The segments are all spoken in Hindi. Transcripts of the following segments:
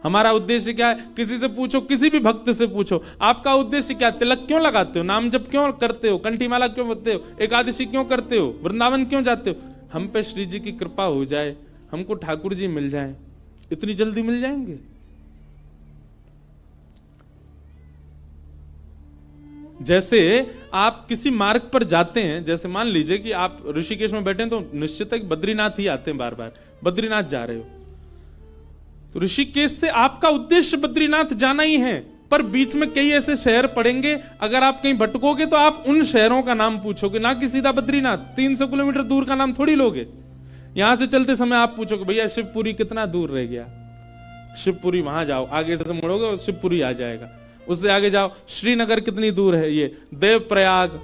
हमारा उद्देश्य क्या है? किसी से पूछो, किसी भी भक्त से पूछो, आपका उद्देश्य क्या? तिलक क्यों लगाते हो? नाम जप क्यों करते हो? कंठीमाला क्यों पढ़ते हो? एकादशी क्यों करते हो? वृंदावन क्यों जाते हो? हम पे श्री जी की कृपा हो जाए, हमको ठाकुर जी मिल जाए। इतनी जल्दी मिल जाएंगे? जैसे आप किसी मार्ग पर जाते हैं, जैसे मान लीजिए कि आप ऋषिकेश में बैठे हैं, तो निश्चित है कि बद्रीनाथ ही आते हैं बार बार। बद्रीनाथ जा रहे हो तो ऋषिकेश से आपका उद्देश्य बद्रीनाथ जाना ही है, पर बीच में कई ऐसे शहर पड़ेंगे, अगर आप कहीं भटकोगे तो आप उन शहरों का नाम पूछोगे, ना कि सीधा बद्रीनाथ। 300 किलोमीटर दूर का नाम थोड़ी लोगे। यहां से चलते समय आप पूछोगे भैया शिवपुरी कितना दूर रह गया? शिवपुरी वहां जाओ, आगे से मुड़ोगे और शिवपुरी आ जाएगा। उससे आगे जाओ, श्रीनगर कितनी दूर है? ये देवप्रयाग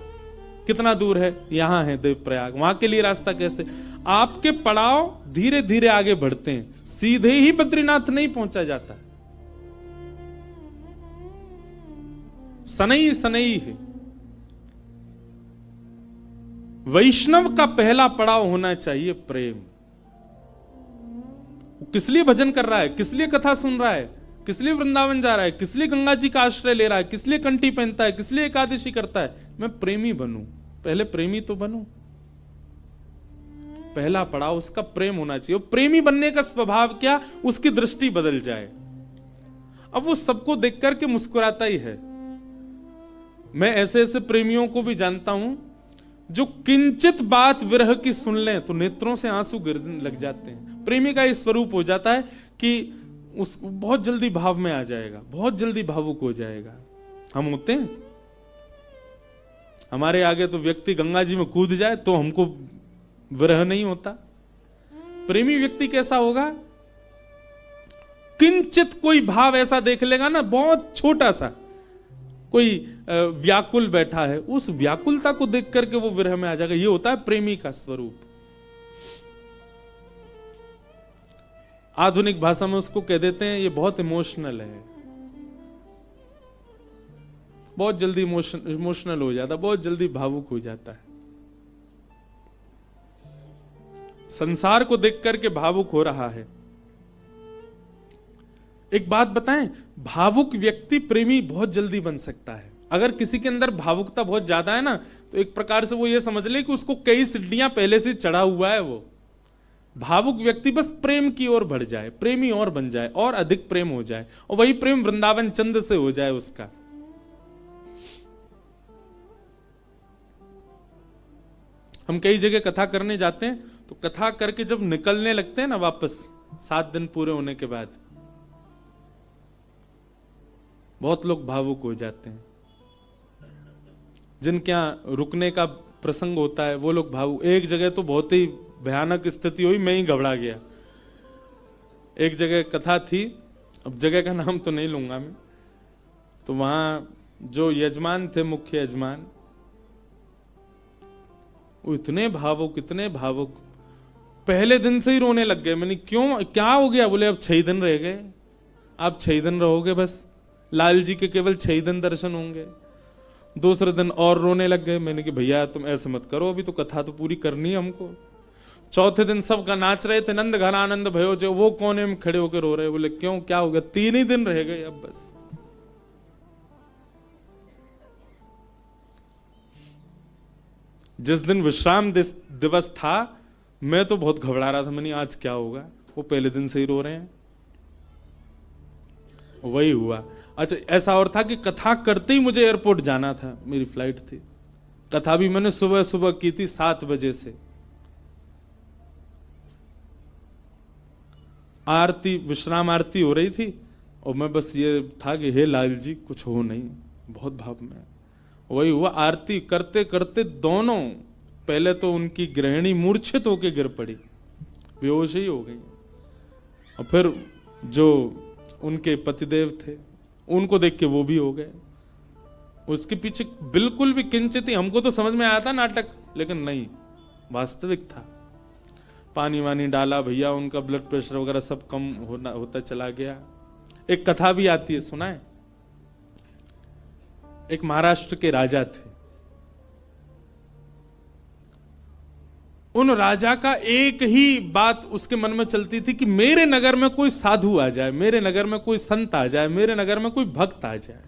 कितना दूर है? यहां है देवप्रयाग। वहां के लिए रास्ता कैसे? आपके पड़ाव धीरे धीरे आगे बढ़ते हैं, सीधे ही बद्रीनाथ नहीं पहुंचा जाता। सनई सनई है। वैष्णव का पहला पड़ाव होना चाहिए प्रेम। किस लिए भजन कर रहा है? किस लिए कथा सुन रहा है? किस लिए वृंदावन जा रहा है? किस लिए गंगा जी का आश्रय ले रहा है? किस लिए कंठी पहनता है? किस लिए एकादशी करता है? मैं प्रेमी बनूं। पहले प्रेमी तो बनूं। पहला पड़ाव उसका प्रेम होना चाहिए। प्रेमी बनने का स्वभाव क्या? उसकी दृष्टि बदल जाए। अब वो सबको देख करके मुस्कुराता ही है। मैं ऐसे ऐसे प्रेमियों को भी जानता हूं जो किंचित बात विरह की सुन लें तो नेत्रों से आंसू गिरने लग जाते हैं। प्रेमी का इस स्वरूप हो जाता है कि उस बहुत जल्दी भाव में आ जाएगा, बहुत जल्दी भावुक हो जाएगा। हम होते हैं, हमारे आगे तो व्यक्ति गंगा जी में कूद जाए तो हमको विरह नहीं होता। प्रेमी व्यक्ति कैसा होगा? किंचित कोई भाव ऐसा देख लेगा ना, बहुत छोटा सा, कोई व्याकुल बैठा है, उस व्याकुलता को देख करके वो विरह में आ जाएगा। ये होता है प्रेमी का स्वरूप। आधुनिक भाषा में उसको कह देते हैं ये बहुत इमोशनल है, बहुत जल्दी इमोशनल हो जाता, बहुत जल्दी भावुक हो जाता है। संसार को देख करके भावुक हो रहा है। एक बात बताएं, भावुक व्यक्ति प्रेमी बहुत जल्दी बन सकता है। अगर किसी के अंदर भावुकता बहुत ज्यादा है ना, तो एक प्रकार से वो ये समझ ले कि उसको कई सीढ़ियां पहले से चढ़ा हुआ है। वो भावुक व्यक्ति बस प्रेम की ओर बढ़ जाए, प्रेमी और बन जाए, और अधिक प्रेम हो जाए, और वही प्रेम वृंदावन चंद से हो जाए उसका। हम कई जगह कथा करने जाते हैं, तो कथा करके जब निकलने लगते हैं ना वापस, 7 दिन पूरे होने के बाद, बहुत लोग भावुक हो जाते हैं। जिनके यहां रुकने का प्रसंग होता है वो लोग भावुक। एक जगह तो बहुत ही भयानक स्थिति हुई, मैं ही घबरा गया। एक जगह कथा थी, अब जगह का नाम तो नहीं लूंगा मैं, तो वहां जो यजमान थे, मुख्य यजमान, वो इतने भावुक, पहले दिन से ही रोने लग गए। मैंने क्यों, क्या हो गया? बोले अब 6 दिन रह गए, आप 6 दिन रहोगे बस, लाल जी के केवल 6 दिन दर्शन होंगे। दूसरे दिन और रोने लग गए। मैंने कि भैया तुम ऐसे मत करो, अभी तो कथा तो पूरी करनी है हमको। चौथे दिन सबका नाच रहे थे, नंद घन आनंद भयो, जो वो कोने में खड़े होकर रो रहे। बोले क्यों, क्या हो गया? 3 ही दिन रह गए अब बस। जिस दिन विश्राम दिवस था, मैं तो बहुत घबरा रहा था। मैंने आज क्या होगा, वो पहले दिन से ही रो रहे हैं। वही हुआ। अच्छा, ऐसा और था कि कथा करते ही मुझे एयरपोर्ट जाना था, मेरी फ्लाइट थी। कथा भी मैंने सुबह सुबह की थी 7 बजे से। आरती, विश्राम आरती हो रही थी, और मैं बस ये था कि हे लाल जी कुछ हो नहीं, बहुत भाव में। वही हुआ, आरती करते करते दोनों, पहले तो उनकी गृहिणी मूर्छित होकर गिर पड़ी, बेहोश ही हो गई, और फिर जो उनके पतिदेव थे उनको देख के वो भी हो गए। उसके पीछे बिल्कुल भी किंचित ही, हमको तो समझ में आया था नाटक, लेकिन नहीं, वास्तविक था। पानी वानी डाला भैया, उनका ब्लड प्रेशर वगैरह सब कम होता चला गया। एक कथा भी आती है, सुना है? एक महाराष्ट्र के राजा थे, उन राजा का एक ही बात उसके मन में चलती थी कि मेरे नगर में कोई साधु आ जाए, मेरे नगर में कोई संत आ जाए, मेरे नगर में कोई भक्त आ जाए।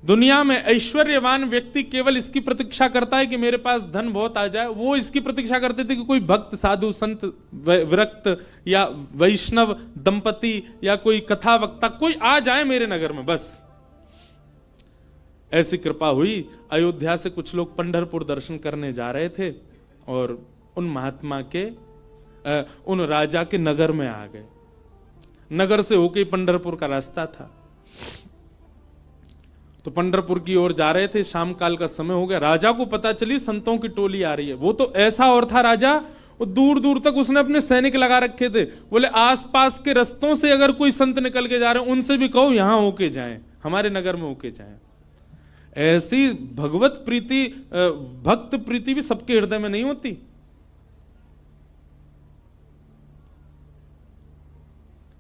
दुनिया में ऐश्वर्यवान व्यक्ति केवल इसकी प्रतीक्षा करता है कि मेरे पास धन बहुत आ जाए। वो इसकी प्रतीक्षा करते थे कि कोई भक्त, साधु, संत, विरक्त या वैष्णव दंपति या कोई कथा वक्ता कोई आ जाए मेरे नगर में, बस। ऐसी कृपा हुई। अयोध्या से कुछ लोग पंढरपुर दर्शन करने जा रहे थे और उन महात्मा के उन राजा के नगर में आ गए। नगर से होके पंढरपुर का रास्ता था, तो पंढरपुर की ओर जा रहे थे। शाम काल का समय हो गया। राजा को पता चली संतों की टोली आ रही है। वो तो ऐसा और था राजा, वो दूर दूर तक उसने अपने सैनिक लगा रखे थे। बोले आसपास के रस्तों से अगर कोई संत निकल के जा रहे हैं उनसे भी कहो यहां होके जाएं, हमारे नगर में होके जाएं। ऐसी भगवत प्रीति, भक्त प्रीति भी सबके हृदय में नहीं होती।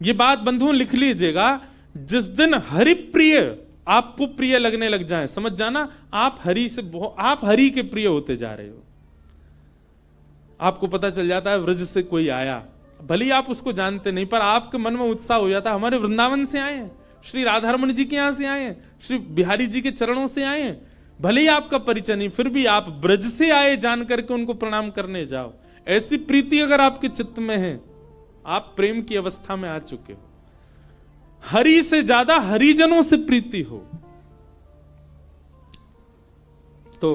ये बात बंधुओं लिख लीजिएगा, जिस दिन हरि प्रिय आपको प्रिय लगने लग जाए, समझ जाना आप हरि के प्रिय होते जा रहे हो। आपको पता चल जाता है व्रज से कोई आया, भले ही आप उसको जानते नहीं, पर आपके मन में उत्साह हो जाता है हमारे वृंदावन से आए हैं, श्री राधारमण जी के यहां से आए हैं, श्री बिहारी जी के चरणों से आए हैं। भले ही आपका परिचय नहीं, फिर भी आप ब्रज से आए जान करके उनको प्रणाम करने जाओ। ऐसी प्रीति अगर आपके चित्त में है, आप प्रेम की अवस्था में आ चुके हो। हरि से ज्यादा हरिजनों से प्रीति हो तो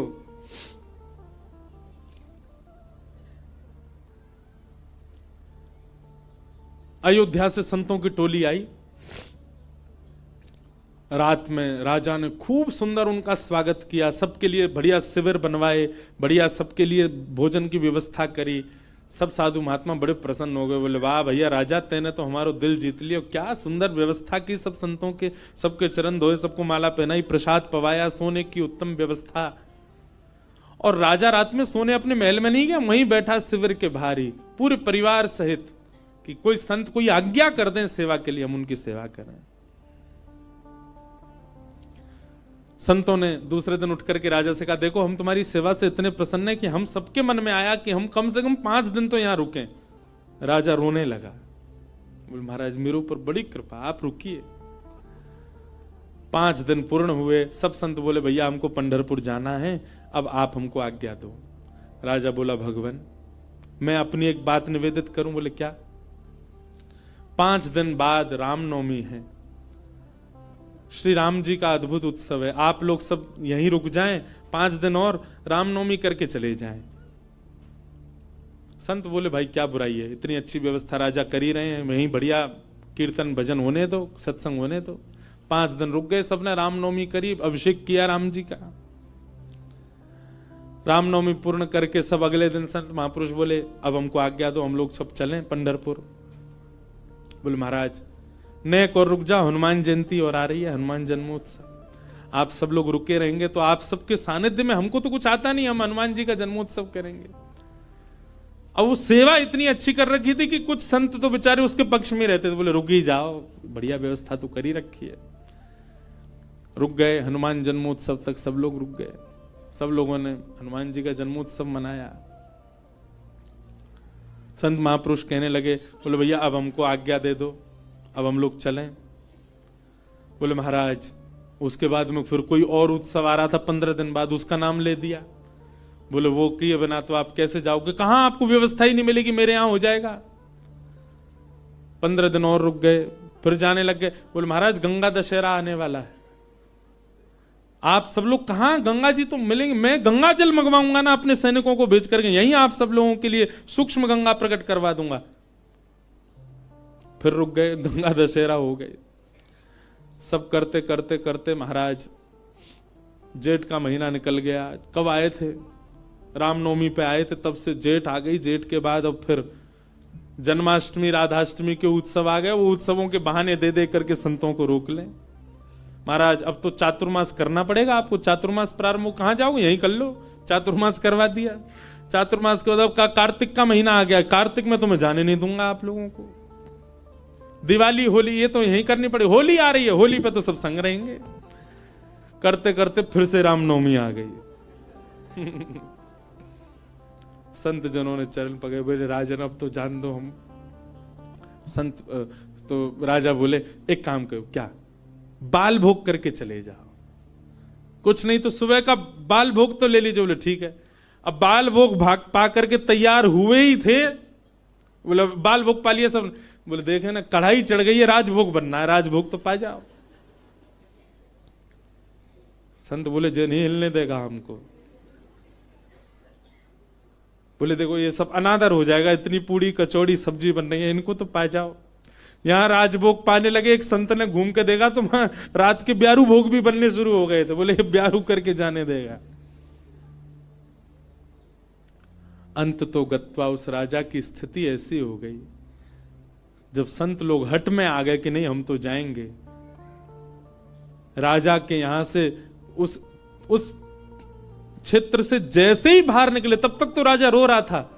अयोध्या से संतों की टोली आई। रात में राजा ने खूब सुंदर उनका स्वागत किया, सबके लिए बढ़िया शिविर बनवाए, बढ़िया सबके लिए भोजन की व्यवस्था करी। सब साधु महात्मा बड़े प्रसन्न हो गए। बोले वाह भैया राजा, तेने तो हमारो दिल जीत लिया, क्या सुंदर व्यवस्था की, सब संतों के सबके चरण धोए, सबको माला पहनाई, प्रसाद पवाया, सोने की उत्तम व्यवस्था। और राजा रात में सोने अपने महल में नहीं गया, वहीं बैठा शिविर के बाहर ही पूरे परिवार सहित, कि कोई संत कोई आज्ञा कर दें सेवा के लिए, हम उनकी सेवा करें। संतों ने दूसरे दिन उठ करके राजा से कहा, देखो हम तुम्हारी सेवा से इतने प्रसन्न हैं कि हम सबके मन में आया कि हम कम से कम 5 दिन तो यहां रुकें। राजा रोने लगा, बोले महाराज मेरे ऊपर बड़ी कृपा, आप रुकिए। 5 दिन पूर्ण हुए। सब संत बोले भैया हमको पंढरपुर जाना है, अब आप हमको आज्ञा दो। राजा बोला भगवान मैं अपनी एक बात निवेदित करूं। बोले क्या? 5 दिन बाद रामनवमी है, श्री राम जी का अद्भुत उत्सव है, आप लोग सब यहीं रुक जाएं, 5 दिन और रामनवमी करके चले जाएं। संत बोले भाई क्या बुराई है, इतनी अच्छी व्यवस्था राजा कर ही रहे हैं, वहीं बढ़िया कीर्तन भजन होने दो, सत्संग होने दो। 5 दिन रुक गए, सबने रामनवमी करी, अभिषेक किया राम जी का। रामनवमी पूर्ण करके सब अगले दिन संत महापुरुष बोले अब हमको आज्ञा दो, हम लोग सब चलें पंढरपुर। बोले महाराज नेक और रुक जाओ, हनुमान जयंती और आ रही है, हनुमान जन्मोत्सव, आप सब लोग रुके रहेंगे तो आप सबके सानिध्य में, हमको तो कुछ आता नहीं, हम हनुमान जी का जन्मोत्सव करेंगे। अब वो सेवा इतनी अच्छी कर रखी थी कि कुछ संत तो बेचारे उसके पक्ष में रहते थे, बोले रुक ही जाओ, बढ़िया व्यवस्था तो कर ही रखी है। रुक गए, हनुमान जन्मोत्सव तक सब लोग रुक गए। सब लोगों ने हनुमान जी का जन्मोत्सव मनाया। संत महापुरुष कहने लगे, बोले भैया अब हमको आज्ञा दे दो, अब हम लोग चलें। बोले महाराज उसके बाद में फिर कोई और उत्सव आ रहा था 15 दिन बाद, उसका नाम ले दिया। बोले वो किए बिना तो आप कैसे जाओगे, कहां आपको व्यवस्था ही नहीं मिलेगी, मेरे यहां हो जाएगा। 15 दिन और रुक गए, फिर जाने लग गए। बोले महाराज गंगा दशहरा आने वाला है, आप सब लोग कहां, गंगा जी तो मिलेंगे, मैं गंगा जल मंगवाऊंगा ना अपने सैनिकों को भेज करके, यहीं आप सब लोगों के लिए सूक्ष्म गंगा प्रकट करवा दूंगा। फिर रुक गए, गंगा दशहरा हो गए। सब करते करते करते महाराज जेठ का महीना निकल गया। कब आए थे? रामनवमी पे आए थे, तब से जेठ आ गई। जेठ के बाद अब फिर जन्माष्टमी राधाष्टमी के उत्सव आ गए। वो उत्सवों के बहाने दे दे करके संतों को रोक लें। महाराज अब तो चातुर्मास करना पड़ेगा आपको, चातुर्मास प्रारंभ, कहां जाओगे, यहीं कर लो। चातुर्मास करवा दिया। चातुर्मास के बाद कार्तिक का महीना आ गया, कार्तिक में तो मैं जाने नहीं दूंगा आप लोगों को। दिवाली होली ये तो यहीं करनी पड़ेगी, होली आ रही है, होली पे तो सब संग रहेंगे। करते करते फिर से रामनवमी आ गई। संत जनों ने चरण पकड़े, बोले राजन अब तो जान दो हम। संत तो राजा बोले एक काम करो, क्या बाल भोग करके चले जाओ, कुछ नहीं तो सुबह का बाल भोग तो ले लीजिए। बोले ठीक है। अब बाल भोग भाग पा करके तैयार हुए ही थे, बोले बाल भोग पा लिया सब। बोले देखे ना कढ़ाई चढ़ गई है, राजभोग बनना है, राजभोग तो पा जाओ। संत बोले जे नहीं हिलने देगा हमको। बोले देखो ये सब अनादर हो जाएगा, इतनी पूड़ी कचौड़ी सब्जी बन रही है, इनको तो पा जाओ। यहां राजभोग पाने लगे, एक संत ने घूम के देखा तो वहां रात के ब्यारू भोग भी बनने शुरू हो गए थे। बोले ब्यारू करके जाने देगा। अंत तो गत्वा उस राजा की स्थिति ऐसी हो गई, जब संत लोग हट में आ गए कि नहीं हम तो जाएंगे, राजा के यहां से उस क्षेत्र से जैसे ही बाहर निकले, तब तक तो राजा रो रहा था,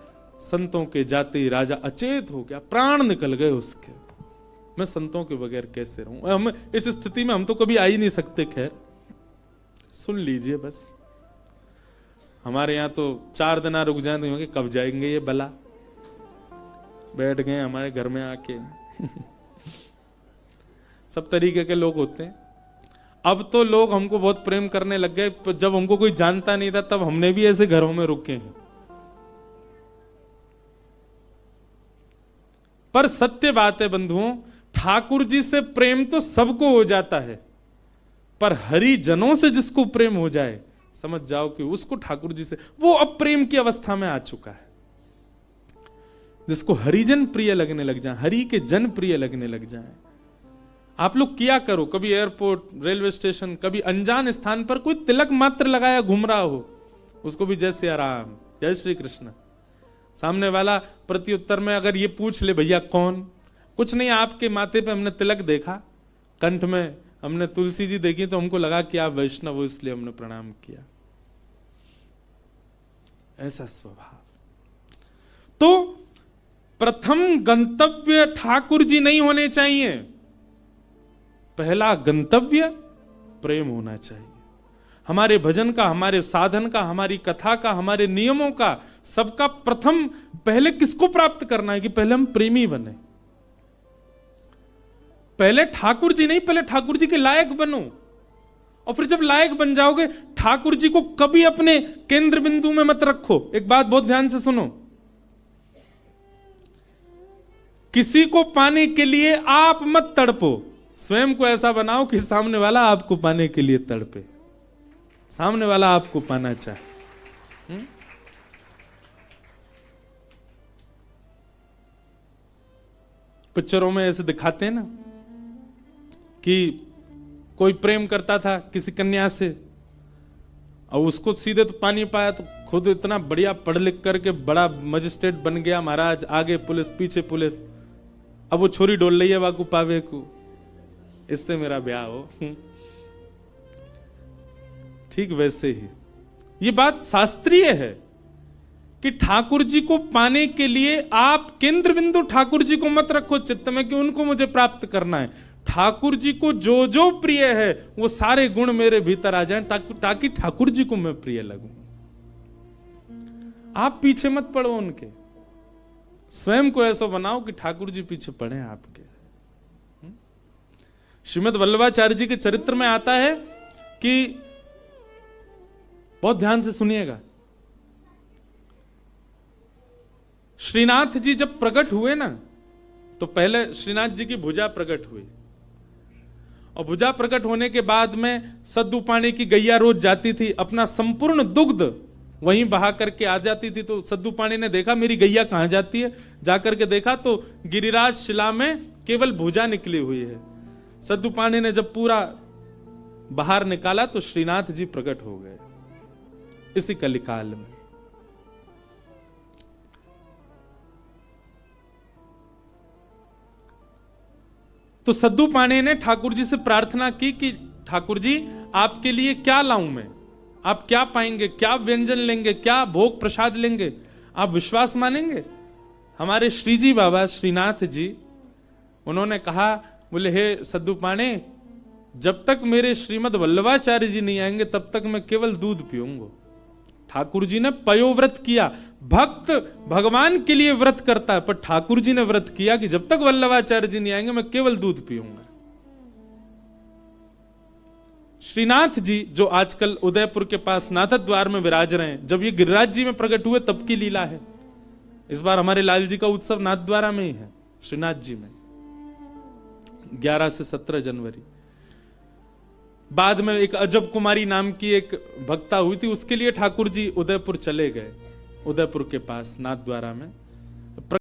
संतों के जाते ही राजा अचेत हो गया, प्राण निकल गए उसके। मैं संतों के बगैर कैसे रहूं? हम इस स्थिति में हम तो कभी आ ही नहीं सकते। खैर सुन लीजिए, बस हमारे यहां तो 4 दिन रुक जाए तो कब जाएंगे ये बला। बैठ गए हमारे घर में आके। सब तरीके के लोग होते हैं। अब तो लोग हमको बहुत प्रेम करने लग गए, जब हमको कोई जानता नहीं था तब हमने भी ऐसे घरों में रुके हैं। पर सत्य बात है बंधुओं, ठाकुर जी से प्रेम तो सबको हो जाता है, पर हरिजनों से जिसको प्रेम हो जाए, समझ जाओ कि उसको ठाकुर जी से, वो अब प्रेम की अवस्था में आ चुका है। जिसको हरिजन प्रिय लगने लग जाए, हरि के जन प्रिय लगने लग जाए। आप लोग किया करो, कभी एयरपोर्ट, रेलवे स्टेशन, कभी अनजान स्थान पर कोई तिलक मात्र लगाया घूम रहा हो, उसको भी जय सिया राम, जय श्री कृष्ण। सामने वाला प्रत्युत्तर में अगर ये पूछ ले भैया कौन, कुछ नहीं आपके माथे पे हमने तिलक देखा, कंठ में हमने तुलसी जी देखी तो हमको लगा कि आप वैष्णव हो इसलिए हमने प्रणाम किया। ऐसा स्वभाव। तो प्रथम गंतव्य ठाकुर जी नहीं होने चाहिए, पहला गंतव्य प्रेम होना चाहिए। हमारे भजन का, हमारे साधन का, हमारी कथा का, हमारे नियमों का, सबका प्रथम पहले किसको प्राप्त करना है कि पहले हम प्रेमी बने। पहले ठाकुर जी नहीं, पहले ठाकुर जी के लायक बनो, और फिर जब लायक बन जाओगे, ठाकुर जी को कभी अपने केंद्र बिंदु में मत रखो। एक बात बहुत ध्यान से सुनो, किसी को पाने के लिए आप मत तड़पो, स्वयं को ऐसा बनाओ कि सामने वाला आपको पाने के लिए तड़पे, सामने वाला आपको पाना चाहे। पिक्चरों में ऐसे दिखाते हैं ना कि कोई प्रेम करता था किसी कन्या से, और उसको सीधे तो पानी पाया, तो खुद इतना बढ़िया पढ़ लिख करके बड़ा मजिस्ट्रेट बन गया महाराज, आगे पुलिस पीछे पुलिस, अब वो छोरी डोल रही है वाकू पावे को, इससे मेरा ब्याह हो। ठीक वैसे ही ये बात शास्त्रीय है कि ठाकुर जी को पाने के लिए आप केंद्र बिंदु ठाकुर जी को मत रखो चित्त में कि उनको मुझे प्राप्त करना है। ठाकुर जी को जो जो प्रिय है वो सारे गुण मेरे भीतर आ जाएं, ताकि ठाकुर जी को मैं प्रिय लगूं। आप पीछे मत पड़ो उनके, स्वयं को ऐसा बनाओ कि ठाकुर जी पीछे पड़े आपके। श्रीमद् वल्लभाचार्य जी के चरित्र में आता है कि, बहुत ध्यान से सुनिएगा, श्रीनाथ जी जब प्रकट हुए ना, तो पहले श्रीनाथ जी की भुजा प्रकट हुई, और भुजा प्रकट होने के बाद में सद्दू पानी की गैया रोज जाती थी, अपना संपूर्ण दुग्ध वहीं बहा करके आ जाती थी। तो सद्दू पानी ने देखा मेरी गैया कहां जाती है, जाकर के देखा तो गिरिराज शिला में केवल भुजा निकली हुई है। सद्दू पानी ने जब पूरा बाहर निकाला तो श्रीनाथ जी प्रकट हो गए इसी कलिकाल में। तो सद्दू पानी ने ठाकुर जी से प्रार्थना की कि ठाकुर जी आपके लिए क्या लाऊं मैं, आप क्या पाएंगे, क्या व्यंजन लेंगे, क्या भोग प्रसाद लेंगे, आप विश्वास मानेंगे। हमारे श्री जी बाबा श्रीनाथ जी उन्होंने कहा, बोले हे सद्दू पाने, जब तक मेरे श्रीमद् वल्लभाचार्य जी नहीं आएंगे तब तक मैं केवल दूध पीऊंगा। ठाकुर जी ने पयोव्रत किया। भक्त भगवान के लिए व्रत करता है, पर ठाकुर जी ने व्रत किया कि जब तक वल्लभाचार्य जी नहीं आएंगे मैं केवल दूध पीऊंगा। श्रीनाथ जी जो आजकल उदयपुर के पास नाथद्वार में विराज रहे हैं, जब ये गिरिराज जी में प्रकट हुए तब की लीला है। इस बार हमारे लाल जी का उत्सव नाथद्वारा में ही है, श्रीनाथ जी में, 11 से 17 जनवरी। बाद में एक अजब कुमारी नाम की एक भक्ता हुई थी, उसके लिए ठाकुर जी उदयपुर चले गए, उदयपुर के पास नाथद्वारा में।